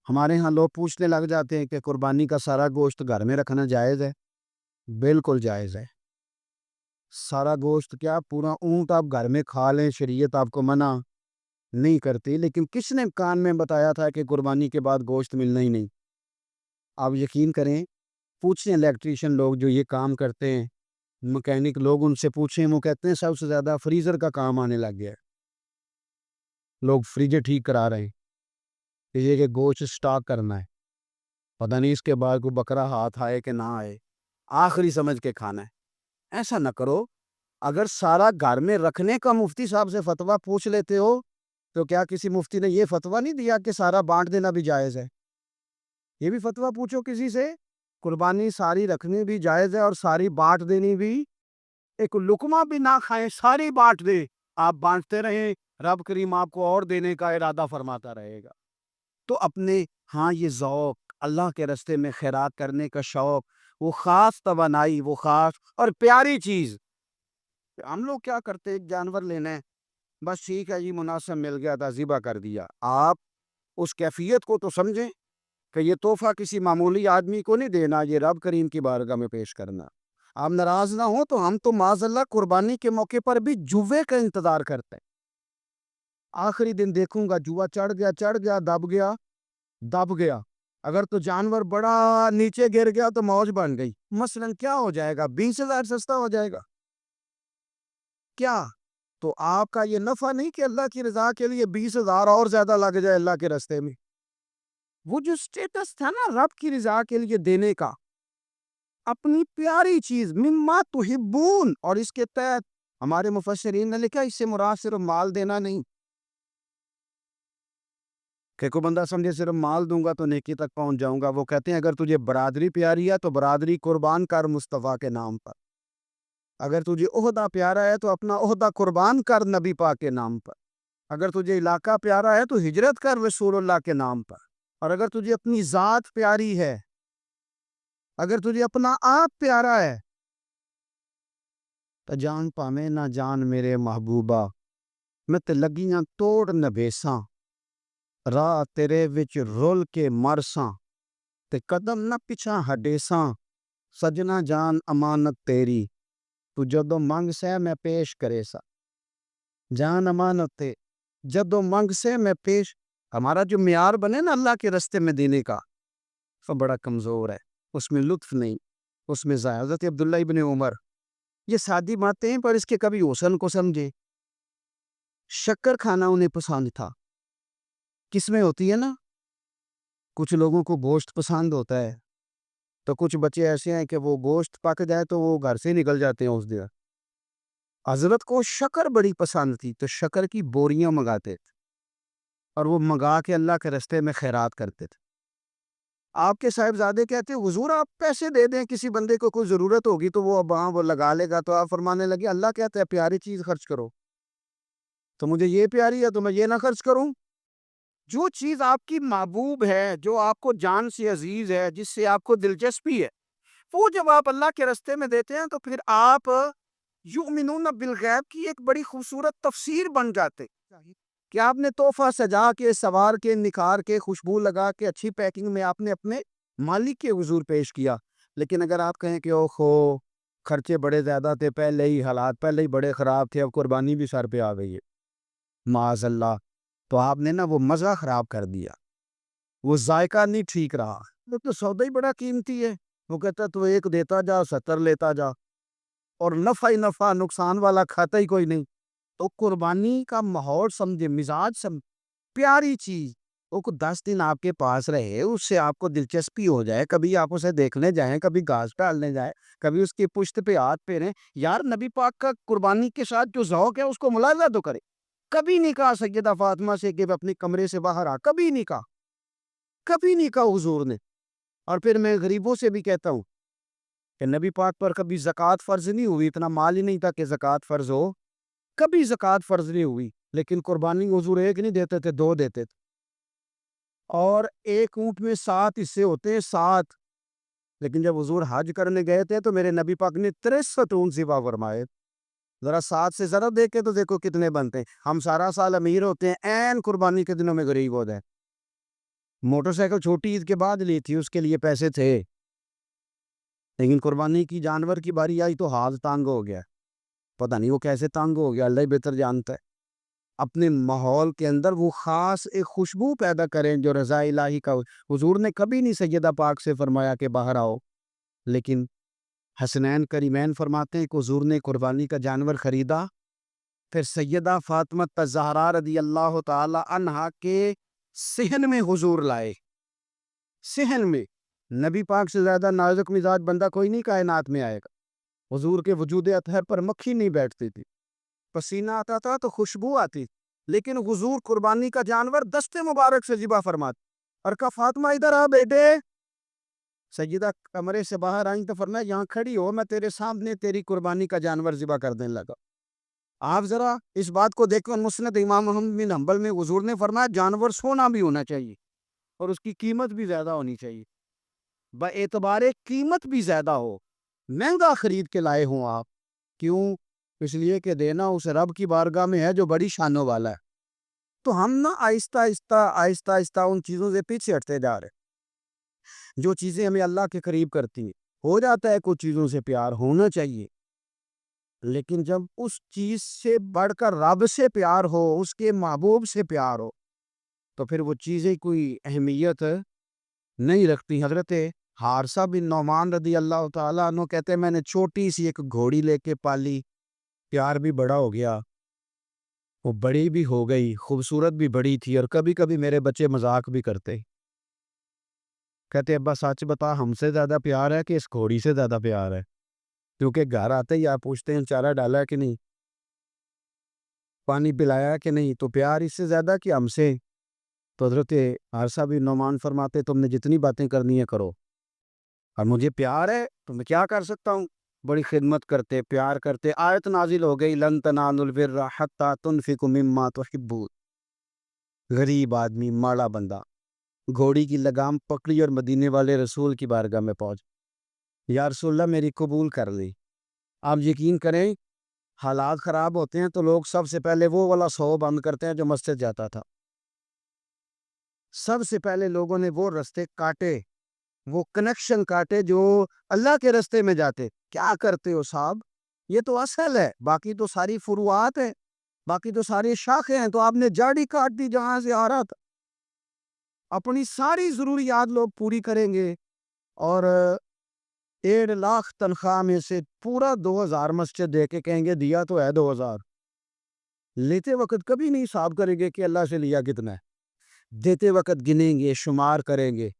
ہمارے ہاں لوگ پوچھنے لگ جاتے ہیں کہ قربانی کا سارا گوشت گھر میں رکھنا جائز ہے؟ بالکل جائز ہے۔ سارا گوشت کیا، پورا اونٹ آپ گھر میں کھا لیں، شریعت آپ کو منع نہیں کرتی، لیکن کس نے کان میں بتایا تھا کہ قربانی کے بعد گوشت ملنا ہی نہیں؟ آپ یقین کریں، پوچھیں الیکٹریشین لوگ جو یہ کام کرتے ہیں، مکینک لوگ، ان سے پوچھیں، وہ کہتے ہیں سب سے زیادہ فریزر کا کام آنے لگ گیا ہے۔ لوگ فریج ٹھیک کرا رہے ہیں کہ یہ کہ گوشت سٹاک کرنا ہے، پتہ نہیں اس کے بعد کوئی بکرا ہاتھ آئے کہ نہ آئے، آخری سمجھ کے کھانا ہے۔ ایسا نہ کرو۔ اگر سارا گھر میں رکھنے کا مفتی صاحب سے فتویٰ پوچھ لیتے ہو تو کیا کسی مفتی نے یہ فتویٰ نہیں دیا کہ سارا بانٹ دینا بھی جائز ہے؟ یہ بھی فتویٰ پوچھو کسی سے، قربانی ساری رکھنی بھی جائز ہے اور ساری بانٹ دینی بھی، ایک لقمہ بھی نہ کھائیں، ساری بانٹ دے، آپ بانٹتے رہیں، رب کریم آپ کو اور دینے کا ارادہ فرماتا رہے گا۔ تو اپنے ہاں یہ ذوق، اللہ کے راستے میں خیرات کرنے کا شوق، وہ خاص توانائی، وہ خاص اور پیاری چیز۔ ہم لوگ کیا کرتے، ایک جانور لینا ہے، بس ٹھیک ہے جی، مناسب مل گیا تھا، ذبح کر دیا۔ آپ اس کیفیت کو تو سمجھیں کہ یہ تحفہ کسی معمولی آدمی کو نہیں دینا، یہ رب کریم کی بارگاہ میں پیش کرنا۔ آپ ناراض نہ ہوں تو ہم تو معاذ اللہ قربانی کے موقع پر بھی جوے کا انتظار کرتے ہیں۔ آخری دن دیکھوں گا، جوا چڑھ گیا، دب گیا۔ اگر تو جانور بڑا نیچے گر گیا تو موج بن گئی، مثلاً کیا ہو جائے گا، 20,000 سستا ہو جائے گا کیا؟ تو آپ کا یہ نفع نہیں کہ اللہ کی رضا کے لیے 20,000 اور زیادہ لگ جائے اللہ کے راستے میں۔ وہ جو سٹیٹس تھا نا رب کی رضا کے لیے دینے کا، اپنی پیاری چیز مما تحبون، اور اس کے تحت ہمارے مفسرین نے لکھا اس سے مراد صرف مال دینا نہیں کہ کوئی بندہ سمجھے صرف مال دوں گا تو نیکی تک پہنچ جاؤں گا۔ وہ کہتے ہیں اگر تجھے برادری پیاری ہے تو برادری قربان کر مصطفیٰ کے نام پر، اگر تجھے عہدہ پیارا ہے تو اپنا عہدہ قربان کر نبی پاک کے نام پر، اگر تجھے علاقہ پیارا ہے تو ہجرت کر رسول اللہ کے نام پر، اور اگر تجھے اپنی ذات پیاری ہے، اگر تجھے اپنا آپ پیارا ہے تو جان پامے نہ جان میرے محبوبہ، میں تے لگیاں توڑ نبیساں، راہ تیرے وچ رول کے مرساں، تے قدم نہ پچھا ہڈیساں، سجنا جان امانت تیری، تو جدو منگ سے میں پیش کرے سا۔ جان امانت تے جدو منگ سے میں پیش، ہمارا جو معیار بنے نا اللہ کے راستے میں دینے کا، وہ بڑا کمزور ہے، اس میں لطف نہیں، اس میں حضرت عبداللہ ابن عمر، یہ سادی باتیں ہیں پر اس کے کبھی حسن کو سمجھے۔ شکر کھانا انہیں پسند تھا، کس میں ہوتی ہے نا، کچھ لوگوں کو گوشت پسند ہوتا ہے تو کچھ بچے ایسے ہیں کہ وہ گوشت پک جائے تو وہ گھر سے نکل جاتے ہیں اس دن۔ حضرت کو شکر بڑی پسند تھی تو شکر کی بوریاں منگاتے تھے اور وہ منگا کے اللہ کے راستے میں خیرات کرتے تھے۔ آپ کے صاحبزادے کہتے ہیں حضور آپ پیسے دے دیں، کسی بندے کو کوئی ضرورت ہوگی تو وہ وہ لگا لے گا، تو آپ فرمانے لگے اللہ کہتا ہے پیاری چیز خرچ کرو، تو مجھے یہ پیاری ہے تو میں یہ نہ خرچ کروں؟ جو چیز آپ کی محبوب ہے، جو آپ کو جان سے عزیز ہے، جس سے آپ کو دلچسپی ہے، وہ جب آپ اللہ کے راستے میں دیتے ہیں تو پھر آپ یؤمنون بالغیب کی ایک بڑی خوبصورت تفسیر بن جاتے کہ آپ نے تحفہ سجا کے، سوار کے، نکھار کے، خوشبو لگا کے، اچھی پیکنگ میں آپ نے اپنے مالک کے حضور پیش کیا۔ لیکن اگر آپ کہیں کہ اوہو خرچے بڑے زیادہ تھے، پہلے ہی حالات پہلے ہی بڑے خراب تھے، اب قربانی بھی سر پہ آ گئی ہے، معاذ اللہ، تو آپ نے نا وہ مزہ خراب کر دیا، وہ ذائقہ نہیں ٹھیک رہا۔ وہ تو سودا ہی بڑا قیمتی ہے، وہ کہتا تو ایک دیتا جا 70 لیتا جا، اور نفع ہی نفع، نقصان والا کھاتا ہی کوئی نہیں۔ تو قربانی کا ماحول سمجھے، مزاج سمجھے، پیاری چیز، وہ کو 10 دن آپ کے پاس رہے، اس سے آپ کو دلچسپی ہو جائے، کبھی آپ اسے دیکھنے جائیں، کبھی گھاس ڈالنے جائیں، کبھی اس کی پشت پہ ہاتھ پھیریں۔ یار نبی پاک کا قربانی کے ساتھ جو ذوق ہے اس کو ملاحظہ تو کرے۔ کبھی نہیں کہا سیدہ فاطمہ سے کہ اپنے کمرے سے باہر آ، کبھی نہیں کہا، کبھی نہیں کہا حضور نے۔ اور پھر میں غریبوں سے بھی کہتا ہوں کہ نبی پاک پر کبھی زکوٰۃ فرض نہیں ہوئی، اتنا مال ہی نہیں تھا کہ زکوٰۃ فرض ہو، کبھی زکوٰۃ فرض نہیں ہوئی، لیکن قربانی حضور ایک نہیں دیتے تھے، 2 دیتے تھے، اور ایک اونٹ میں 7 حصے ہوتے ہیں، 7۔ لیکن جب حضور حج کرنے گئے تھے تو میرے نبی پاک نے 63 اونٹ ذبح فرمائے۔ ذرا 7 سے ضرب دے کے تو دیکھو کتنے بنتے ہیں۔ ہم سارا سال امیر ہوتے ہیں، عین قربانی کے دنوں میں غریب ہو جائیں۔ موٹر سائیکل چھوٹی عید کے بعد لی تھی، اس کے لیے پیسے تھے، لیکن قربانی کی جانور کی باری آئی تو حال تانگ ہو گیا. پتہ نہیں وہ کیسے تانگ ہو گیا، اللہ ہی بہتر جانتا ہے. اپنے ماحول کے اندر وہ خاص ایک خوشبو پیدا کریں جو رضا الہی کا. حضور نے کبھی نہیں سیدہ پاک سے فرمایا کہ باہر آؤ، لیکن حسنین کریمین فرماتے ہیں کہ حضور نے قربانی کا جانور خریدا، پھر سیدہ فاطمہ الزہرا رضی اللہ تعالی عنہا کے صحن میں حضور لائے. صحن میں نبی پاک سے زیادہ نازک مزاج بندہ کوئی نہیں کائنات میں آئے گا. حضور کے وجود اطہر پر مکھی نہیں بیٹھتی تھی، پسینہ آتا تھا تو خوشبو آتی، لیکن حضور قربانی کا جانور دستے مبارک سے ذبح فرماتے. اور کہا فاطمہ ادھر آ بیٹے. سیدہ کمرے سے باہر آئیں تو فرمایا یہاں کھڑی ہو، میں تیرے سامنے تیری قربانی کا جانور ذبح کرنے لگا. آپ ذرا اس بات کو دیکھو، مسند امام احمد بن حنبل میں حضور نے فرمایا جانور سونا بھی ہونا چاہیے اور اس کی قیمت بھی زیادہ ہونی چاہیے، با اعتبار قیمت بھی زیادہ ہو، مہنگا خرید کے لائے ہوں آپ. کیوں؟ اس لیے کہ دینا اس رب کی بارگاہ میں ہے جو بڑی شانوں والا ہے. تو ہم نا آہستہ آہستہ ان چیزوں سے پیچھے ہٹتے جا رہے. جو چیزیں ہمیں اللہ کے قریب کرتی ہیں، ہو جاتا ہے کچھ چیزوں سے پیار ہونا چاہیے، لیکن جب اس چیز سے بڑھ کر رب سے پیار ہو، اس کے محبوب سے پیار ہو، تو پھر وہ چیزیں کوئی اہمیت نہیں رکھتی. حضرت حارثہ بن نعمان رضی اللہ تعالیٰ عنہ کہتے ہیں میں نے چھوٹی سی ایک گھوڑی لے کے پالی، پیار بھی بڑا ہو گیا، وہ بڑی بھی ہو گئی، خوبصورت بھی بڑی تھی، اور کبھی کبھی میرے بچے مذاق بھی کرتے. کہتے ابا سچ بتا ہم سے زیادہ پیار ہے کہ اس گھوڑی سے زیادہ پیار ہے؟ کیونکہ گھر آتے ہی آپ پوچھتے ہیں چارہ ڈالا ہے کہ نہیں، پانی پلایا ہے کہ نہیں، تو پیار اس سے زیادہ کہ ہم سے. تو حضرت حارثہ بن نعمان فرماتے تم نے جتنی باتیں کرنی ہے کرو، اور مجھے پیار ہے تو میں کیا کر سکتا ہوں. بڑی خدمت کرتے، پیار کرتے. آیت نازل ہو گئی لن تنالوا البر حتی تنفقوا مما تحبون. غریب آدمی، ماڑا بندہ، گھوڑی کی لگام پکڑی اور مدینے والے رسول کی بارگاہ میں پہنچ، یا رسول اللہ میری قبول کر لی. آپ یقین کریں حالات خراب ہوتے ہیں تو لوگ سب سے پہلے وہ والا 100 بند کرتے ہیں جو مسجد جاتا تھا. سب سے پہلے لوگوں نے وہ رستے کاٹے، وہ کنیکشن کاٹے جو اللہ کے رستے میں جاتے. کیا کرتے ہو صاحب، یہ تو اصل ہے، باقی تو ساری فروعات ہیں، باقی تو ساری شاخیں ہیں. تو آپ نے جاڑی کاٹ دی جہاں سے آ رہا تھا. اپنی ساری ضروریات لوگ پوری کریں گے اور 1.5 لاکھ تنخواہ میں سے پورا 2000 مسجد دے کے کہیں گے دیا تو ہے 2000. لیتے وقت کبھی نہیں حساب کریں گے کہ اللہ سے لیا کتنا ہے، دیتے وقت گنیں گے، شمار کریں گے.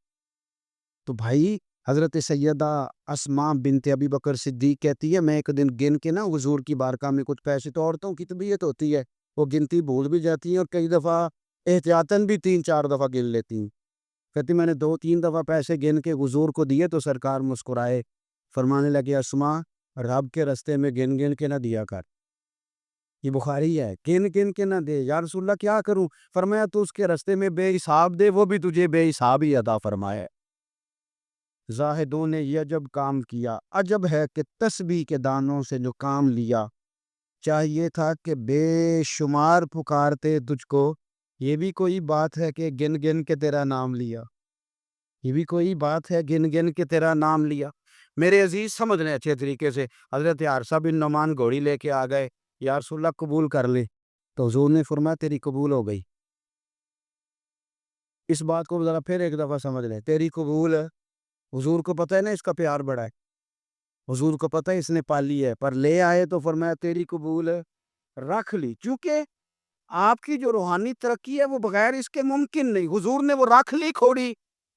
تو بھائی حضرت سیدہ اسماء بنت ابی بکر صدیق کہتی ہے میں ایک دن گن کے نا حضور کی بارگاہ میں کچھ پیسے، تو عورتوں کی طبیعت ہوتی ہے وہ گنتی بھول بھی جاتی ہیں اور کئی دفعہ احتیاطاً بھی 3-4 دفعہ گن لیتی ہیں. کہتی میں نے 2-3 دفعہ پیسے گن کے حضور کو دیے تو سرکار مسکرائے، فرمانے لگے اسماء رب کے رستے میں گن گن کے نہ دیا کر. یہ بخاری ہے، گن گن کے نہ دے. یا رسول اللہ کیا کروں؟ فرمایا تو اس کے رستے میں بے حساب دے، وہ بھی تجھے بے حساب ہی عطا فرمائے. زاہدوں نے یہ عجب کام کیا، عجب ہے کہ تسبیح کے دانوں سے جو کام لیا. چاہیے تھا کہ بے شمار پکارتے تجھ کو، یہ بھی کوئی بات ہے کہ گن گن کے تیرا نام لیا، یہ بھی کوئی بات ہے گن گن کے تیرا نام لیا. میرے عزیز سمجھ لیں اچھے طریقے سے. حضرت حارثہ بن نعمان گھوڑی لے کے آ گئے، یا رسول اللہ قبول کر لے. تو حضور نے فرمایا تیری قبول ہو گئی. اس بات کو ذرا پھر ایک دفعہ سمجھ لیں، تیری قبول ہے. حضور کو پتہ ہے نا اس کا پیار بڑا ہے، حضور کو پتہ ہے اس نے پالی ہے، پر لے آئے تو فرمایا تیری قبول ہے، رکھ لی. کیونکہ آپ کی جو روحانی ترقی ہے وہ بغیر اس کے ممکن نہیں. حضور نے وہ رکھ لی کھوڑی.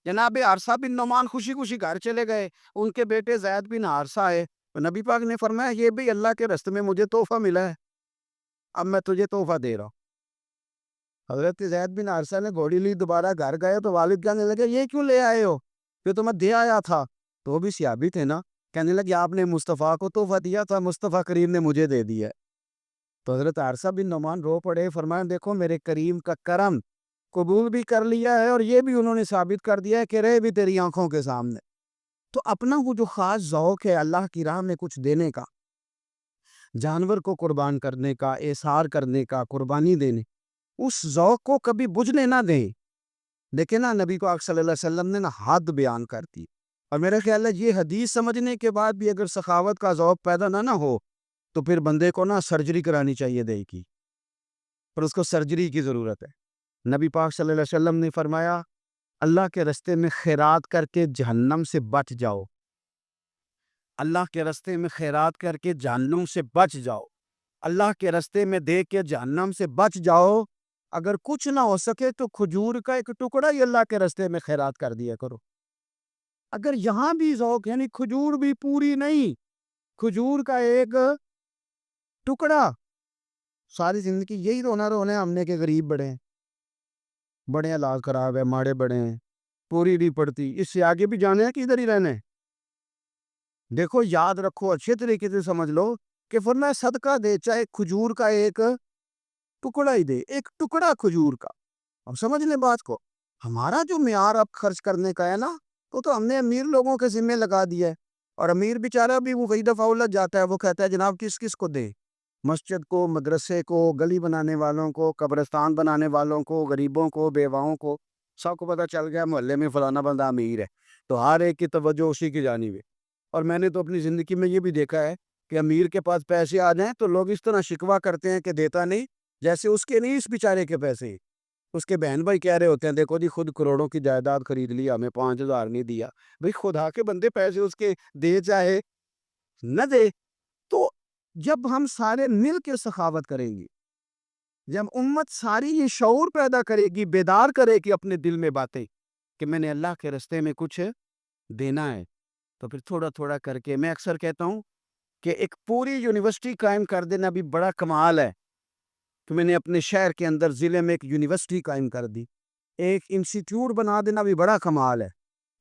جناب حارثہ بن نعمان خوشی خوشی گھر چلے گئے. ان کے بیٹے زید بن حارثہ آئے، نبی پاک نے فرمایا یہ بھی اللہ کے رستے میں مجھے تحفہ ملا ہے، اب میں تجھے تحفہ دے رہا ہوں. حضرت زید بن حارثہ نے گھوڑی لی، دوبارہ گھر گئے تو والد کہنے لگے یہ کیوں لے آئے ہو؟ یہ تو میں دے آیا تھا. تو وہ بھی صحابی تھے نا، کہنے لگے آپ نے مصطفیٰ کو تحفہ دیا تھا، مصطفیٰ کریم نے مجھے دے دیا ہے. تو حضرت حارثہ بن نعمان رو پڑے، فرمایا دیکھو میرے کریم کا کرم، قبول بھی کر لیا ہے اور یہ بھی انہوں نے ثابت کر دیا ہے کہ رہے بھی تیری آنکھوں کے سامنے. تو اپنا وہ جو خاص ذوق ہے اللہ کی راہ میں کچھ دینے کا، جانور کو قربان کرنے کا، احسار کرنے کا، قربانی دینے، اس ذوق کو کبھی بجھنے نہ دیں. دیکھیں نا نبی پاک صلی اللہ علیہ وسلم نے نا حد بیان کر دی، اور میرا خیال ہے یہ حدیث سمجھنے کے بعد بھی اگر سخاوت کا ذوق پیدا نہ ہو تو پھر بندے کو نا سرجری کرانی چاہیے دل کی، پر اس کو سرجری کی ضرورت ہے۔ نبی پاک صلی اللہ علیہ وسلم نے فرمایا اللہ کے رستے میں خیرات کر کے جہنم سے بچ جاؤ، اللہ کے رستے میں خیرات کر کے جہنم سے بچ جاؤ، اللہ کے رستے میں دے کے جہنم سے بچ جاؤ۔ اگر کچھ نہ ہو سکے تو کھجور کا ایک ٹکڑا ہی اللہ کے رستے میں خیرات کر دیا کرو۔ اگر یہاں بھی ذوق یعنی کھجور بھی پوری نہیں، کھجور کا ایک ٹکڑا، ساری زندگی یہی رونا رونے ہم نے کہ غریب بڑے ہیں، بڑے حالات خراب ہے، ماڑے بڑے ہیں، پوری نہیں پڑتی، اس سے آگے بھی جانے ہیں کہ ادھر ہی رہنے۔ دیکھو یاد رکھو، اچھے طریقے سے سمجھ لو کہ فرمایا صدقہ دے، چاہے کھجور کا ایک ٹکڑا ہی دے، ایک ٹکڑا کھجور کا۔ اب سمجھ لیں بات کو، ہمارا جو معیار اب خرچ کرنے کا ہے نا، تو ہم نے امیر لوگوں کے ذمہ لگا دیا ہے، اور امیر بیچارہ بھی وہ کئی دفعہ الجھ جاتا ہے، وہ کہتا ہے جناب کس کس کو دے، مسجد کو، مدرسے کو، گلی بنانے والوں کو، قبرستان بنانے والوں کو، غریبوں کو، بیواؤں کو، سب کو پتہ چل گیا محلے میں فلانا بندہ امیر ہے، تو ہر ایک کی توجہ اسی کی جانب ہے۔ اور میں نے تو اپنی زندگی میں یہ بھی دیکھا ہے کہ امیر کے پاس پیسے آ جائیں تو لوگ اس طرح شکوہ کرتے ہیں کہ دیتا نہیں، جیسے اس کے نہیں، اس بیچارے کے پیسے، اس کے بہن بھائی کہہ رہے ہوتے ہیں دیکھو جی خود کروڑوں کی جائیداد خرید لی، ہمیں 5,000 نہیں دیا۔ بھئی خدا کے بندے پیسے اس کے دے چاہے نہ دے، تو جب ہم سارے مل کے سخاوت کریں گی، جب امت ساری یہ شعور پیدا کرے گی، بیدار کرے گی اپنے دل میں باتیں کہ میں نے اللہ کے رستے میں کچھ دینا ہے، تو پھر تھوڑا تھوڑا کر کے، میں اکثر کہتا ہوں کہ ایک پوری یونیورسٹی قائم کر دینا بھی بڑا کمال ہے کہ میں نے اپنے شہر کے اندر ضلع میں ایک یونیورسٹی قائم کر دی، ایک انسٹیٹیوٹ بنا دینا بھی بڑا کمال ہے،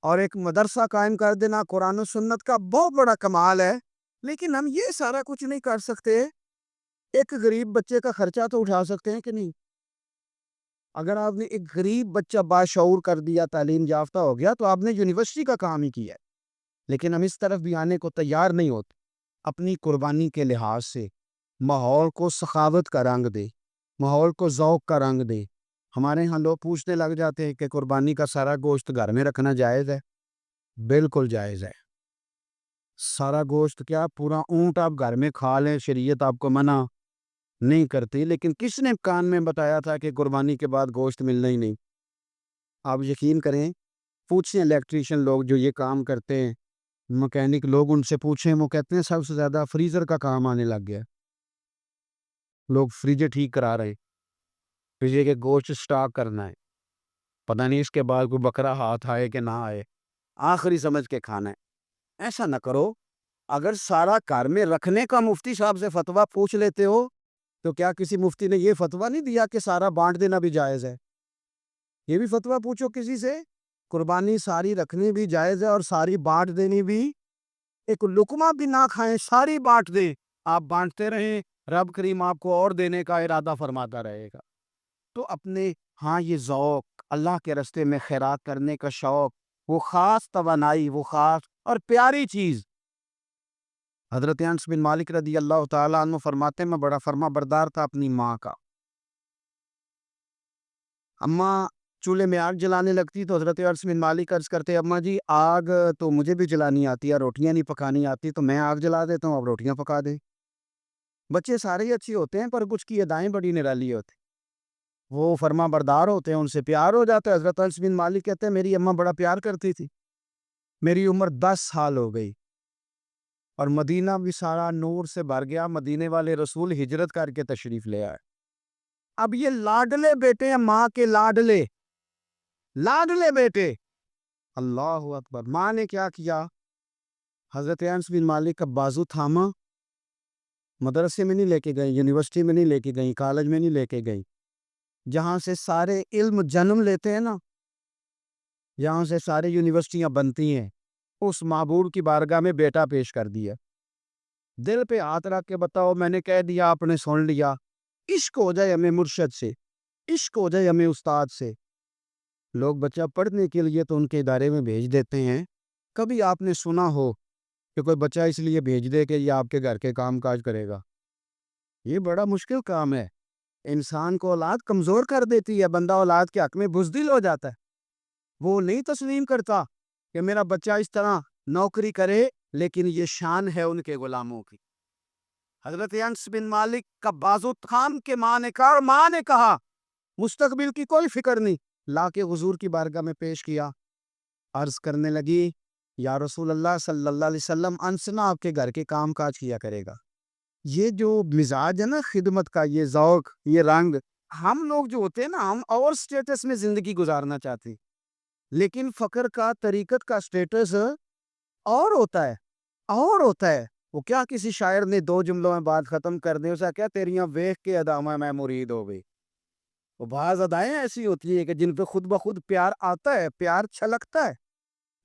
اور ایک مدرسہ قائم کر دینا قرآن و سنت کا بہت بڑا کمال ہے۔ لیکن ہم یہ سارا کچھ نہیں کر سکتے، ایک غریب بچے کا خرچہ تو اٹھا سکتے ہیں کہ نہیں؟ اگر آپ نے ایک غریب بچہ باشعور کر دیا، تعلیم یافتہ ہو گیا، تو آپ نے یونیورسٹی کا کام ہی کیا ہے۔ لیکن ہم اس طرف بھی آنے کو تیار نہیں ہوتے، اپنی قربانی کے لحاظ سے ماحول کو سخاوت کا رنگ دے، ماحول کو ذوق کا رنگ دے۔ ہمارے ہاں لوگ پوچھنے لگ جاتے ہیں کہ قربانی کا سارا گوشت گھر میں رکھنا جائز ہے؟ بالکل جائز ہے۔ سارا گوشت کیا، پورا اونٹ آپ گھر میں کھا لیں، شریعت آپ کو منع نہیں کرتی، لیکن کس نے کان میں بتایا تھا کہ قربانی کے بعد گوشت ملنا ہی نہیں؟ آپ یقین کریں، پوچھیں الیکٹریشین لوگ جو یہ کام کرتے ہیں، مکینک لوگ، ان سے پوچھیں، وہ کہتے ہیں سب سے زیادہ فریزر کا کام آنے لگ گیا، لوگ فریجر ٹھیک کرا رہے، فریجر کے گوشت سٹاک کرنا ہے، پتہ نہیں اس کے بعد کوئی بکرا ہاتھ آئے کہ نہ آئے، آخری سمجھ کے کھانا ہے۔ ایسا نہ کرو، اگر سارا گھر میں رکھنے کا مفتی صاحب سے فتویٰ پوچھ لیتے ہو تو کیا کسی مفتی نے یہ فتویٰ نہیں دیا کہ سارا بانٹ دینا بھی جائز ہے؟ یہ بھی فتویٰ پوچھو کسی سے، قربانی ساری رکھنی بھی جائز ہے اور ساری بانٹ دینی بھی، ایک لقمہ بھی نہ کھائیں، ساری بانٹ دیں، آپ بانٹتے رہیں، رب کریم آپ کو اور دینے کا ارادہ فرماتا رہے گا۔ تو اپنے ہاں یہ ذوق، اللہ کے رستے میں خیرات کرنے کا شوق، وہ خاص توانائی، وہ خاص اور پیاری چیز۔ حضرت انس بن مالک رضی اللہ تعالیٰ عنہ فرماتے ہیں میں بڑا فرما بردار تھا اپنی ماں کا، اماں چولہے میں آگ جلانے لگتی تو حضرت انس بن مالک عرض کرتے اماں جی آگ تو مجھے بھی جلانی آتی ہے، روٹیاں نہیں پکانی آتی، تو میں آگ جلا دیتا ہوں، اب روٹیاں پکا دیں۔ بچے سارے ہی اچھے ہوتے ہیں پر کچھ کی ادائیں بڑی نرالی ہوتی، وہ فرما بردار ہوتے ہیں، ان سے پیار ہو جاتا ہے۔ حضرت انس بن مالک کہتے ہیں میری اماں بڑا پیار کرتی تھی، میری عمر 10 سال ہو گئی اور مدینہ بھی سارا نور سے بھر گیا، مدینے والے رسول ہجرت کر کے تشریف لے آئے۔ اب یہ لاڈلے بیٹے ہیں، ماں کے لاڈلے لاڈلے بیٹے، اللہ اکبر۔ ماں نے کیا کیا، حضرت انس بن مالک کا بازو تھاما، مدرسے میں نہیں لے کے گئی، یونیورسٹی میں نہیں لے کے گئی، کالج میں نہیں لے کے گئی، جہاں سے سارے علم جنم لیتے ہیں نا، جہاں سے سارے یونیورسٹیاں بنتی ہیں، اس معبود کی بارگاہ میں بیٹا پیش کر دیا، دل پہ ہاتھ رکھ کے بتاؤ میں نے کہہ دیا، آپ نے سن لیا، عشق ہو جائے ہمیں مرشد سے، عشق ہو جائے ہمیں استاد سے۔ لوگ بچہ پڑھنے کے لیے تو ان کے ادارے میں بھیج دیتے ہیں، کبھی آپ نے سنا ہو کہ کوئی بچہ اس لیے بھیج دے کہ یہ آپ کے گھر کے کام کاج کرے گا؟ یہ بڑا مشکل کام ہے، انسان کو اولاد کمزور کر دیتی ہے، بندہ اولاد کے حق میں بزدل ہو جاتا ہے۔ وہ نہیں تسلیم کرتا کہ میرا بچہ اس طرح نوکری کرے، لیکن یہ شان ہے ان کے غلاموں کی۔ حضرت انس بن مالک کا بازو تھام کے ماں نے کہا، اور ماں نے کہا مستقبل کی کوئی فکر نہیں، لا کے حضور کی بارگاہ میں پیش کیا۔ عرض کرنے لگی یا رسول اللہ صلی اللہ علیہ وسلم، انس نہ آپ کے گھر کے کام کاج کیا کرے گا۔ یہ جو مزاج ہے نا خدمت کا، یہ ذوق، یہ رنگ، ہم لوگ جو ہوتے ہیں نا، ہم اور سٹیٹس میں زندگی گزارنا چاہتے ہیں، لیکن فقر کا طریقت کا سٹیٹس اور ہوتا ہے، اور ہوتا ہے۔ وہ کیا کسی شاعر نے 2 جملوں میں بات ختم کر دی، اسے کیا تیریاں ویخ کے ادامہ میں مرید ہو گئی۔ وہ بعض ادائیں ایسی ہوتی ہیں کہ جن پہ خود بخود پیار آتا ہے، پیار چھلکتا ہے،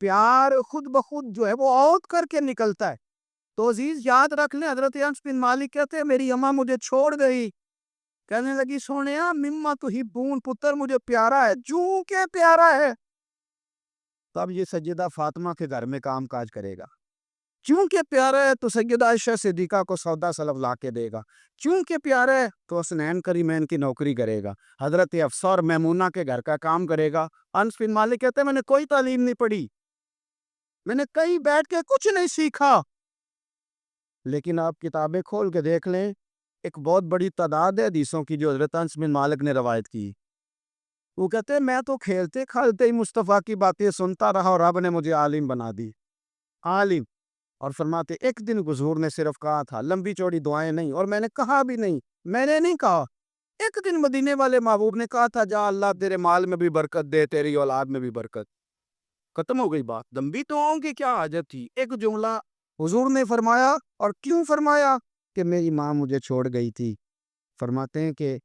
پیار خود بخود جو ہے وہ عود کر کے نکلتا ہے۔ تو عزیز یاد رکھ لیں، حضرت انس بن مالک کہتے ہیں میری اماں مجھے چھوڑ گئی، کہنے لگی سونیا مما تحبون، پتر مجھے پیارا ہے، جو کہ پیارا ہے، تب یہ سیدہ فاطمہ کے گھر میں کام کاج کرے گا۔ چونکہ پیارا ہے تو سیدہ عائشہ صدیقہ کو سودا سلف لا کے دے گا، چونکہ پیارا ہے تو حسنین کریمین کی نوکری کرے گا، حضرت حفصہ اور میمونہ کے گھر کا کام کرے گا۔ انس بن مالک کہتے ہیں میں نے کوئی تعلیم نہیں پڑھی، میں نے کہیں بیٹھ کے کچھ نہیں سیکھا، لیکن آپ کتابیں کھول کے دیکھ لیں، ایک بہت بڑی تعداد ہے حدیثوں کی جو حضرت انس بن مالک نے روایت کی۔ وہ کہتے ہیں میں تو کھیلتے کھالتے ہی مصطفیٰ کی باتیں سنتا رہا اور رب نے مجھے عالم بنا دی، عالم۔ اور فرماتے ایک دن حضور نے صرف کہا تھا، لمبی چوڑی دعائیں نہیں، اور میں نے کہا بھی نہیں، میں نے نہیں کہا، ایک دن مدینے والے محبوب نے کہا تھا جا اللہ تیرے مال میں بھی برکت دے، تیری اولاد میں بھی برکت۔ ختم ہو گئی بات، لمبی دعاؤں کی کیا حاجت تھی، ایک جملہ حضور نے فرمایا۔ اور کیوں فرمایا؟ کہ میری ماں مجھے چھوڑ گئی تھی۔ فرماتے ہیں کہ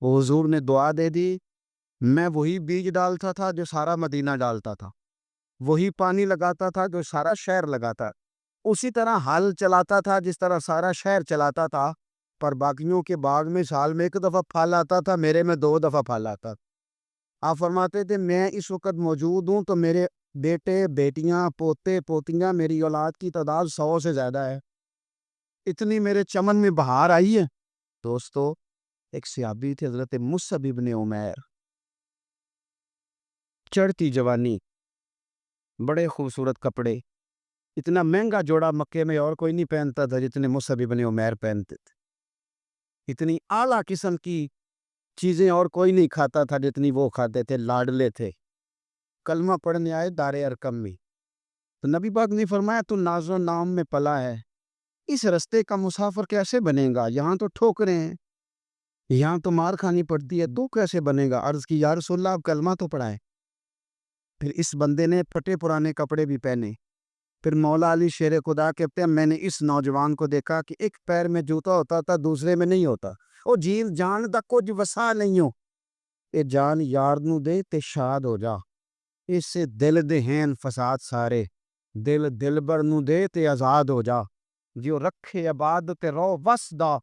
وہ حضور نے دعا دے دی، میں وہی بیج ڈالتا تھا جو سارا مدینہ ڈالتا تھا، وہی پانی لگاتا تھا جو سارا شہر لگاتا، اسی طرح حل چلاتا تھا جس طرح سارا شہر چلاتا تھا، پر باقیوں کے باغ میں سال میں 1 دفعہ پھل آتا تھا، میرے میں 2 دفعہ پھل آتا تھا۔ آپ فرماتے تھے میں اس وقت موجود ہوں تو میرے بیٹے بیٹیاں پوتے پوتیاں میری اولاد کی تعداد 100 سے زیادہ ہے، اتنی میرے چمن میں بہار آئی ہے۔ دوستو، ایک صحابی تھے حضرت مصعب ابن عمیر، چڑھتی جوانی، بڑے خوبصورت کپڑے، اتنا مہنگا جوڑا مکے میں اور کوئی نہیں پہنتا تھا جتنے مصعب ابن عمیر پہنتے تھے، اتنی اعلیٰ قسم کی چیزیں اور کوئی نہیں کھاتا تھا جتنی وہ کھاتے تھے، لاڈلے تھے۔ کلمہ پڑھنے آئے دار ارقم میں، تو نبی پاک نے فرمایا تو ناز و نام میں پلا ہے، اس رستے کا مسافر کیسے بنے گا؟ یہاں تو ٹھوکریں ہیں، یہاں تو مار کھانی پڑتی ہے، تو کیسے بنے گا؟ عرض کی یا رسول اللہ آپ کلمہ تو پڑھائیں۔ پھر اس بندے نے پھٹے پرانے کپڑے بھی پہنے۔ پھر مولا علی شیر خدا کہتے ہیں میں نے اس نوجوان کو دیکھا کہ ایک پیر میں جوتا ہوتا تھا دوسرے میں نہیں ہوتا، او جیل جان دا کچھ وسا نہیں ہو، اے جان یار نو دے تے شاد ہو جا، اس سے دل دے ہیں فساد سارے، دل دلبر نو دے تے آزاد ہو جا، جو رکھے آباد تے رو وس دا،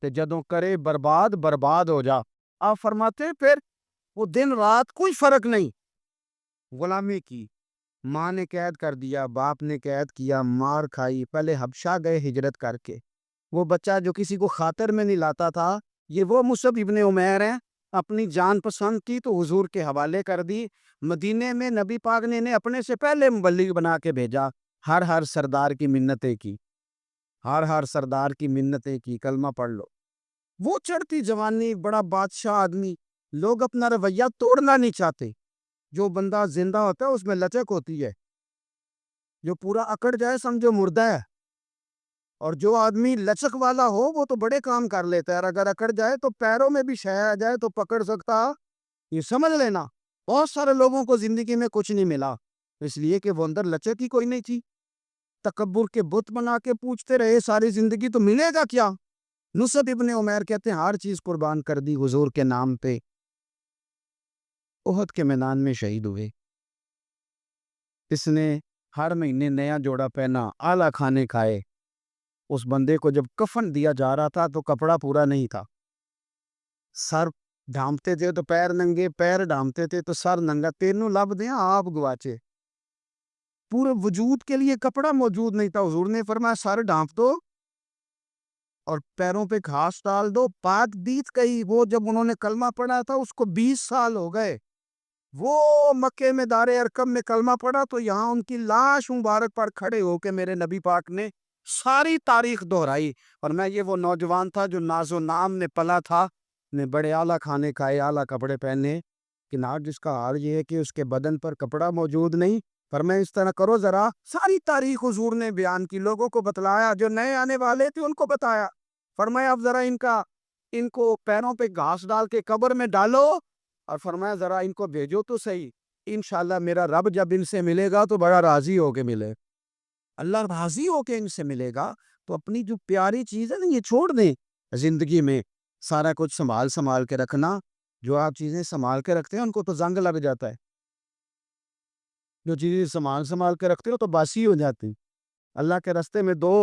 تے جدوں کرے برباد برباد ہو جا۔ آپ فرماتے پھر وہ دن رات کوئی فرق نہیں، غلامی کی، ماں نے قید کر دیا، باپ نے قید کیا، مار کھائی، پہلے حبشہ گئے ہجرت کر کے، وہ بچہ جو کسی کو خاطر میں نہیں لاتا تھا، یہ وہ مصعب ابن عمیر ہیں، اپنی جان پسند کی تو حضور کے حوالے کر دی، مدینے میں نبی پاک نے انہیں اپنے سے پہلے مبلغ بنا کے بھیجا، ہر سردار کی منتیں کی، ہر سردار کی منتیں کی، کلمہ پڑھ لو۔ وہ چڑھتی جوانی، بڑا بادشاہ آدمی، لوگ اپنا رویہ توڑنا نہیں چاہتے، جو بندہ زندہ ہوتا ہے اس میں لچک ہوتی ہے، جو پورا اکڑ جائے سمجھو مردہ ہے، اور جو آدمی لچک والا ہو وہ تو بڑے کام کر لیتا ہے، اور اگر اکڑ جائے تو پیروں میں بھی شے آ جائے تو پکڑ سکتا، یہ سمجھ لینا۔ بہت سارے لوگوں کو زندگی میں کچھ نہیں ملا، اس لیے کہ وہ اندر لچک ہی کوئی نہیں تھی، تکبر کے بت بنا کے پوچھتے رہے ساری زندگی تو ملے گا کیا؟ مصعب ابن عمیر کہتے ہیں ہر چیز قربان کر دی حضور کے نام پہ، احد کے میدان میں شہید ہوئے۔ اس نے ہر مہینے نیا جوڑا پہنا، اعلیٰ کھانے کھائے۔ اس بندے کو جب کفن دیا جا رہا تھا تو کپڑا پورا نہیں تھا، سر ڈھانپتے تھے تو پیر ننگے، پیر ڈھانپتے تھے تو سر ننگا، تینوں لب دیں آپ گواچے، پورے وجود کے لیے کپڑا موجود نہیں تھا۔ حضور نے فرمایا سر ڈھانپ دو اور پیروں پہ گھاس ڈال دو، پاک بیت گئی۔ وہ جب انہوں نے کلمہ پڑھا تھا اس کو 20 سال ہو گئے، وہ مکے میں دار ارکم میں کلمہ پڑا تو یہاں ان کی لاش مبارک پر کھڑے ہو کے میرے نبی پاک نے ساری تاریخ دہرائی۔ اور میں یہ وہ نوجوان تھا جو ناز و نام نے پلا تھا، نے بڑے اعلیٰ کھانے کھائے، اعلیٰ کپڑے پہنے، کہ آج جس کا حال یہ ہے کہ اس کے بدن پر کپڑا موجود نہیں۔ پر میں اس طرح کرو ذرا، ساری تاریخ حضور نے بیان کی، لوگوں کو بتلایا، جو نئے آنے والے تھے ان کو بتایا۔ فرمایا اب ذرا ان کو پیروں پہ گھاس ڈال کے قبر میں ڈالو، اور فرمایا ذرا ان کو بھیجو تو صحیح، انشاءاللہ میرا رب جب ان سے ملے گا تو بڑا راضی ہو کے ملے، اللہ راضی ہو کے ان سے ملے گا۔ تو اپنی جو پیاری چیز ہے نا یہ چھوڑ دیں زندگی میں، سارا کچھ سنبھال کے رکھنا۔ جو آپ چیزیں سنبھال کے رکھتے ہیں ان کو تو زنگ لگ جاتا ہے، جو چیزیں سنبھال کے رکھتے ہو تو باسی ہو جاتی۔ اللہ کے راستے میں دو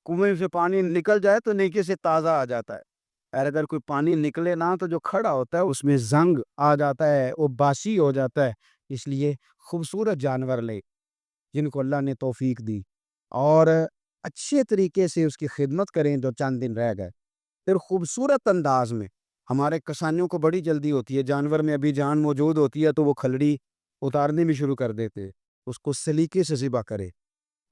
کنویں سے پانی نکل جائے تو نیکی سے تازہ آ جاتا ہے، اور اگر کوئی پانی نکلے نہ تو جو کھڑا ہوتا ہے اس میں زنگ آ جاتا ہے، وہ باسی ہو جاتا ہے۔ اس لیے خوبصورت جانور لے جن کو اللہ نے توفیق دی، اور اچھے طریقے سے اس کی خدمت کریں جو چند دن رہ گئے، پھر خوبصورت انداز میں۔ ہمارے کسانیوں کو بڑی جلدی ہوتی ہے، جانور میں ابھی جان موجود ہوتی ہے تو وہ کھلڑی اتارنے بھی شروع کر دیتے، اس کو سلیقے سے ذبح کرے۔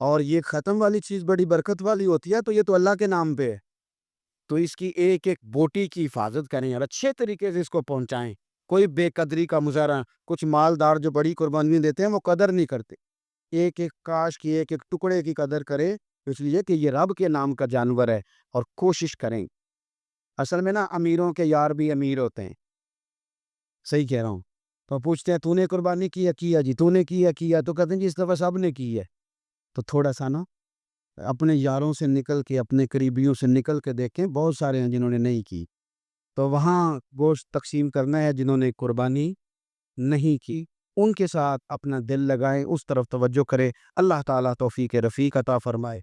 اور یہ ختم والی چیز بڑی برکت والی ہوتی ہے، تو یہ تو اللہ کے نام پہ ہے، تو اس کی ایک ایک بوٹی کی حفاظت کریں اور اچھے طریقے سے اس کو پہنچائیں۔ کوئی بے قدری کا مظاہرہ، کچھ مالدار جو بڑی قربانی دیتے ہیں وہ قدر نہیں کرتے، ایک ایک کاش کی ایک ایک ٹکڑے کی قدر کریں، اس لیے کہ یہ رب کے نام کا جانور ہے، اور کوشش کریں۔ اصل میں نا امیروں کے یار بھی امیر ہوتے ہیں، صحیح کہہ رہا ہوں، تو پوچھتے ہیں تو نے قربانی کیا جی، تو نے کیا تو کہتے ہیں جی اس دفعہ سب نے کی ہے۔ تو تھوڑا سا نا اپنے یاروں سے نکل کے، اپنے قریبیوں سے نکل کے دیکھیں، بہت سارے ہیں جنہوں نے نہیں کی، تو وہاں گوشت تقسیم کرنا ہے۔ جنہوں نے قربانی نہیں کی ان کے ساتھ اپنا دل لگائیں، اس طرف توجہ کرے۔ اللہ تعالیٰ توفیق رفیق عطا فرمائے۔